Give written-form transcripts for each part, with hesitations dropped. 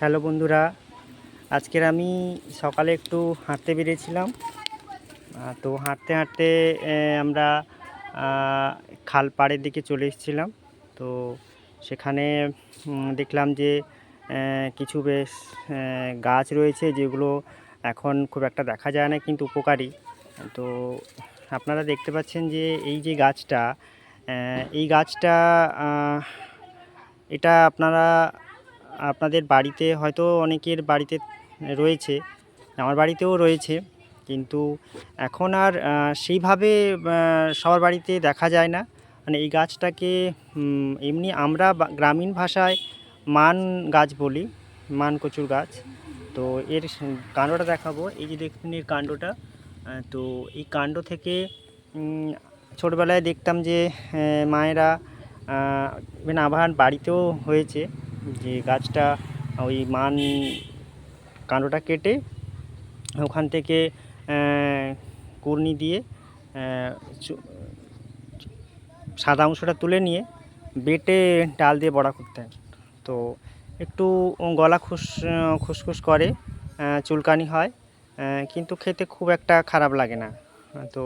Hello বন্ধুরা, আজকের আমি সকালে একটু হাঁটতে বেরিয়েছিলাম। তো হাঁটতে হাঁটতে আমরা খাল পাড়ের দিকে চলে এসেছিলাম। তো সেখানে দেখলাম যে কিছু বেশ গাছ রয়েছে যেগুলো এখন খুব একটা দেখা যায় না, কিন্তু উপকারী। তো আপনারা দেখতে পাচ্ছেন যে এই যে গাছটা, এই গাছটা এটা আপনাদের বাড়িতে হয়তো অনেকের বাড়িতে রয়েছে, আমার বাড়িতেও রয়েছে, কিন্তু এখন আর সেইভাবে সবার বাড়িতে দেখা যায় না। মানে এই গাছটাকে এমনি আমরা গ্রামীণ ভাষায় মান গাছ বলি, মান কচুর গাছ। তো এর কাণ্ডটা দেখাবো। এই যে দেখুন এর কাণ্ডটা। তো এই কাণ্ড থেকে ছোটবেলায় দেখতাম যে মায়েরা ইভেন আবার বাড়িতেও হয়েছে যে গাছটা ওই মান কাণ্ডটা কেটে ওখান থেকে কুর্নি দিয়ে সাদা অংশটা তুলে নিয়ে বেটে ডাল দিয়ে বড়া করতেন। তো একটু গলা খুসখুস করে, চুলকানি হয়, কিন্তু খেতে খুব একটা খারাপ লাগে না। তো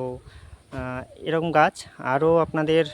এরকম গাছ আরও আপনাদের